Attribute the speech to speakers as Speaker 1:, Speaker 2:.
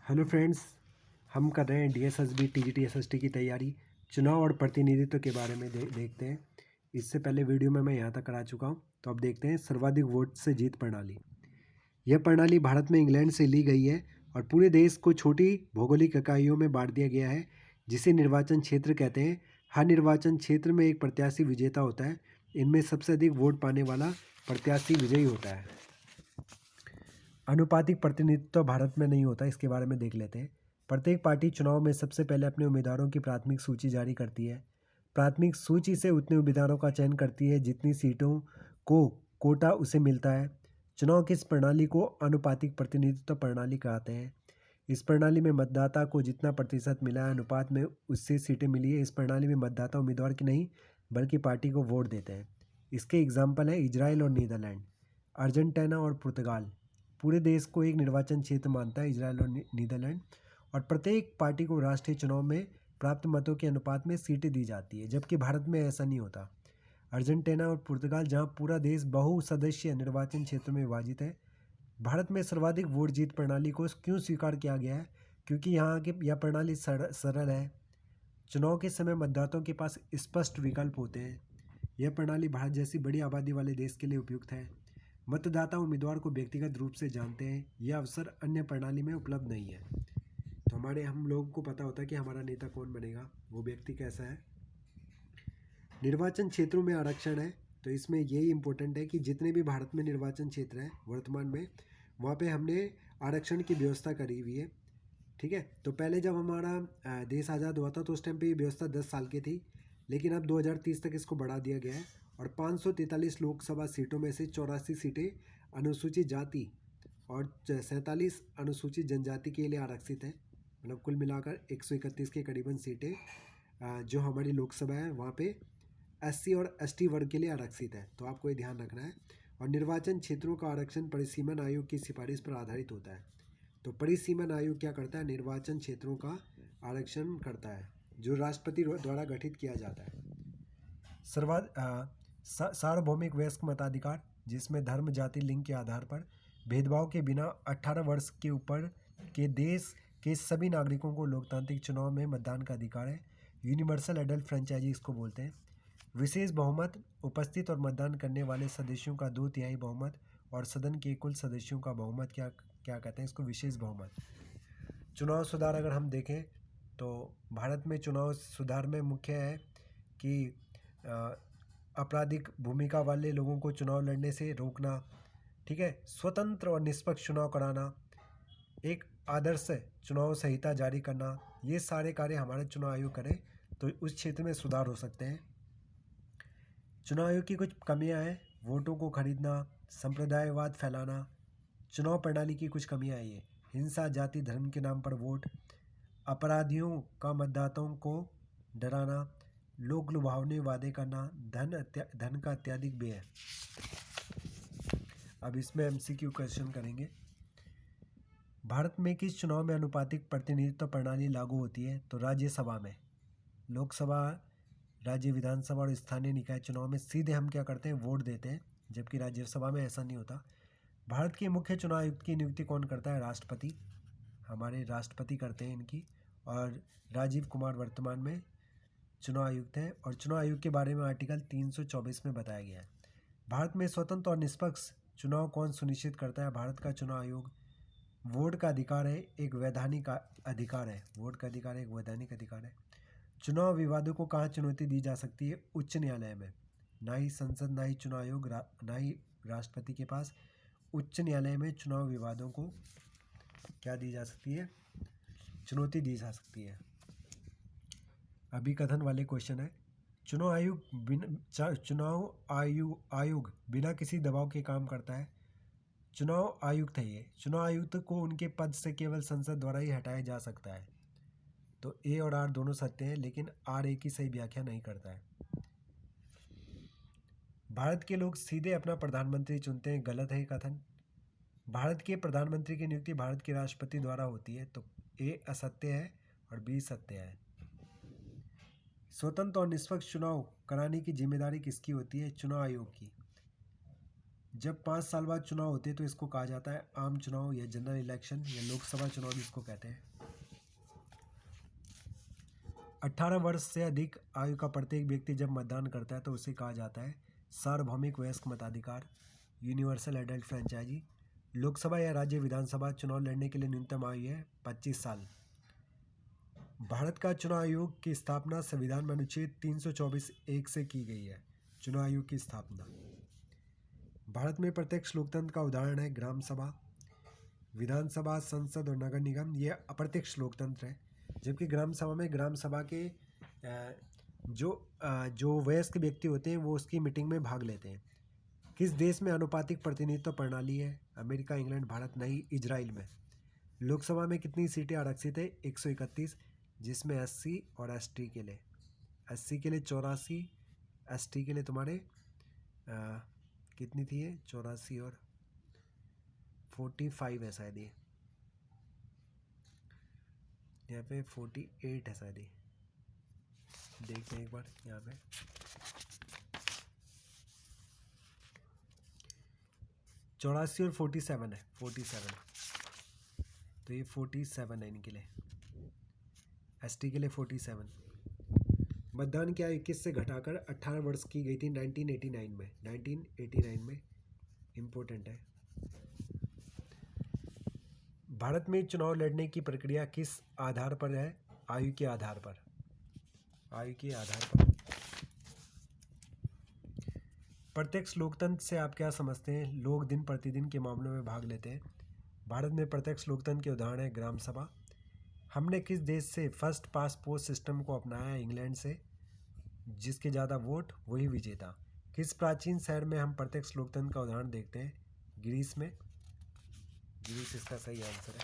Speaker 1: Hello friends. हम कर रहे हैं डीएसएसबी टीजीटी एसएसटी की तैयारी। चुनाव और प्रतिनिधित्व के बारे में देखते हैं। इससे पहले वीडियो में मैं यहाँ तक करा चुका हूँ। तो अब देखते हैं सर्वाधिक वोट से जीत प्रणाली। यह प्रणाली भारत में इंग्लैंड से ली गई है और पूरे देश को छोटी भौगोलिक इकाइयों में बांट दिया गया है, जिसे निर्वाचन क्षेत्र कहते हैं। हर निर्वाचन क्षेत्र में एक प्रत्याशी विजेता होता है। इनमें सबसे अधिक वोट पाने वाला प्रत्याशी विजयी होता है। अनुपातिक प्रतिनिधित्व भारत में नहीं होता, इसके बारे में देख लेते हैं। प्रत्येक पार्टी चुनाव में सबसे पहले अपने उम्मीदवारों की प्राथमिक सूची जारी करती है। प्राथमिक सूची से उतने उम्मीदवारों का चयन करती है जितनी सीटों को कोटा उसे मिलता है। चुनाव की इस प्रणाली को अनुपातिक प्रतिनिधित्व प्रणाली कहते हैं। इस प्रणाली में मतदाता को जितना प्रतिशत मिला है अनुपात में उससे सीटें मिली है। इस प्रणाली में मतदाता उम्मीदवार की नहीं बल्कि पार्टी को वोट देते हैं। इसके एग्जाम्पल हैं इजराइल और नीदरलैंड, अर्जेंटीना और पुर्तगाल। पूरे देश को एक निर्वाचन क्षेत्र मानता है इजराइल और नीदरलैंड, और प्रत्येक पार्टी को राष्ट्रीय चुनाव में प्राप्त मतों के अनुपात में सीटें दी जाती है, जबकि भारत में ऐसा नहीं होता। अर्जेंटीना और पुर्तगाल, जहां पूरा देश बहुसदस्यीय निर्वाचन क्षेत्र में विभाजित है। भारत में सर्वाधिक वोट जीत प्रणाली को क्यों स्वीकार किया गया है? क्योंकि यहाँ की यह प्रणाली सरल है। चुनाव के समय मतदाताओं के पास स्पष्ट विकल्प होते हैं। यह प्रणाली भारत जैसी बड़ी आबादी वाले देश के लिए उपयुक्त है। मतदाता उम्मीदवार को व्यक्तिगत रूप से जानते हैं। यह अवसर अन्य प्रणाली में उपलब्ध नहीं है। तो हम लोगों को पता होता है कि हमारा नेता कौन बनेगा, वो व्यक्ति कैसा है। निर्वाचन क्षेत्रों में आरक्षण है, तो इसमें यही इम्पोर्टेंट है कि जितने भी भारत में निर्वाचन क्षेत्र हैं वर्तमान में, वहाँ पे हमने आरक्षण की व्यवस्था करी हुई है। ठीक है। तो पहले जब हमारा देश आज़ाद हुआ था तो उस टाइम पे ये व्यवस्था 10 साल की थी, लेकिन अब 2030 तक इसको बढ़ा दिया गया है। और 543 लोकसभा सीटों में से 84 सीटें अनुसूचित जाति और 47 अनुसूचित जनजाति के लिए आरक्षित है। मतलब कुल मिलाकर 131 के करीबन सीटें जो हमारी लोकसभा है वहाँ पे एससी और एसटी वर्ग के लिए आरक्षित है। तो आपको ये ध्यान रखना है। और निर्वाचन क्षेत्रों का आरक्षण परिसीमन आयोग की सिफारिश पर आधारित होता है। तो परिसीमन आयोग क्या करता है? निर्वाचन क्षेत्रों का आरक्षण करता है, जो राष्ट्रपति द्वारा गठित किया जाता है। सार्वभौमिक वयस्क मताधिकार, जिसमें धर्म, जाति, लिंग के आधार पर भेदभाव के बिना 18 वर्ष के ऊपर के देश के सभी नागरिकों को लोकतांत्रिक चुनाव में मतदान का अधिकार है। यूनिवर्सल एडल्ट फ्रेंचाइजी इसको बोलते हैं। विशेष बहुमत, उपस्थित और मतदान करने वाले सदस्यों का 2/3 बहुमत और सदन के कुल सदस्यों का बहुमत क्या क्या कहते हैं इसको? विशेष बहुमत। चुनाव सुधार अगर हम देखें तो भारत में चुनाव सुधार में मुख्य है कि आपराधिक भूमिका वाले लोगों को चुनाव लड़ने से रोकना। ठीक है। स्वतंत्र और निष्पक्ष चुनाव कराना, एक आदर्श चुनाव संहिता जारी करना, ये सारे कार्य हमारे चुनाव आयोग करें तो उस क्षेत्र में सुधार हो सकते हैं। चुनाव आयोग की कुछ कमियां हैं: वोटों को खरीदना, संप्रदायवाद फैलाना। चुनाव प्रणाली की कुछ कमियां हैं ये: हिंसा, जाति, धर्म के नाम पर वोट, अपराधियों का मतदाताओं को डराना, लोक लुभावने वादे करना, धन का अत्यधिक व्यय। अब इसमें एमसीक्यू क्वेश्चन करेंगे। भारत में किस चुनाव में अनुपातिक प्रतिनिधित्व प्रणाली लागू होती है? तो राज्यसभा में। लोकसभा, राज्य विधानसभा और स्थानीय निकाय चुनाव में सीधे हम क्या करते हैं? वोट देते हैं, जबकि राज्यसभा में ऐसा नहीं होता। भारत के मुख्य चुनाव आयुक्त की नियुक्ति कौन करता है? राष्ट्रपति। हमारे राष्ट्रपति करते हैं इनकी। और राजीव कुमार वर्तमान में चुनाव आयुक्त हैं। और चुनाव आयोग के बारे में आर्टिकल 324 में बताया गया है। भारत में स्वतंत्र और निष्पक्ष चुनाव कौन सुनिश्चित करता है? भारत का चुनाव आयोग। वोट का अधिकार है एक वैधानिक अधिकार है। वोट का अधिकार एक वैधानिक अधिकार है। चुनाव विवादों को कहाँ चुनौती दी जा सकती है? उच्च न्यायालय में। ना ही संसद, ना ही चुनाव आयोग, ना ही राष्ट्रपति के पास। उच्च न्यायालय में चुनाव विवादों को क्या दी जा सकती है? चुनौती दी जा सकती है। अभिकथन वाले क्वेश्चन है। चुनाव आयोग बिना किसी दबाव के काम करता है। चुनाव आयुक्त है ये। चुनाव आयुक्त को उनके पद से केवल संसद द्वारा ही हटाया जा सकता है। तो ए और आर दोनों सत्य हैं, लेकिन आर ए की सही व्याख्या नहीं करता है। भारत के लोग सीधे अपना प्रधानमंत्री चुनते हैं, गलत है ये कथन। भारत के प्रधानमंत्री की नियुक्ति भारत के राष्ट्रपति द्वारा होती है। तो ए असत्य है और बी सत्य है। स्वतंत्र और निष्पक्ष चुनाव कराने की जिम्मेदारी किसकी होती है? चुनाव आयोग की। जब 5 साल बाद चुनाव होते हैं तो इसको कहा जाता है आम चुनाव या जनरल इलेक्शन या लोकसभा चुनाव भी इसको कहते हैं। 18 वर्ष से अधिक आयु का प्रत्येक व्यक्ति जब मतदान करता है तो उसे कहा जाता है सार्वभौमिक वयस्क मताधिकार, यूनिवर्सल एडल्ट फ्रेंचाइजी। लोकसभा या राज्य विधानसभा चुनाव लड़ने के लिए न्यूनतम आयु है 25 साल। भारत का चुनाव आयोग की स्थापना संविधान में अनुच्छेद 324(1) से की गई है। चुनाव आयोग की स्थापना। भारत में प्रत्यक्ष लोकतंत्र का उदाहरण है ग्राम सभा, विधानसभा, संसद और नगर निगम। ये अप्रत्यक्ष लोकतंत्र है, जबकि ग्राम सभा के जो वयस्क व्यक्ति होते हैं वो उसकी मीटिंग में भाग लेते हैं। किस देश में अनुपातिक प्रतिनिधित्व प्रणाली है? अमेरिका, इंग्लैंड, भारत, नहीं, इजराइल में। लोकसभा में कितनी सीटें आरक्षित है? 131, जिसमें SC और ST के लिए 80 के लिए 84, ST के लिए तुम्हारे कितनी थी ये? 84 और 45 है शायद। ये यहाँ पे 48 है शायद। देखते हैं एक बार यहाँ पे। चौरासी और 47 है, 47। तो ये 47 है इनके लिए, ST के लिए 47। मतदान की आयु 21 से घटाकर 18 वर्ष की गई थी 1989 में। इम्पोर्टेंट है। भारत में चुनाव लड़ने की प्रक्रिया किस आधार पर है? आयु के आधार पर। आयु के आधार पर। प्रत्यक्ष लोकतंत्र से आप क्या समझते हैं? लोग दिन प्रतिदिन के मामलों में भाग लेते हैं। भारत में प्रत्यक्ष लोकतंत्र के उदाहरण है ग्राम सभा। हमने किस देश से फर्स्ट पास पोस्ट सिस्टम को अपनाया? इंग्लैंड से। जिसके ज़्यादा वोट वही विजेता। किस प्राचीन शहर में हम प्रत्यक्ष लोकतंत्र का उदाहरण देखते हैं? ग्रीस में। ग्रीस इसका सही आंसर है।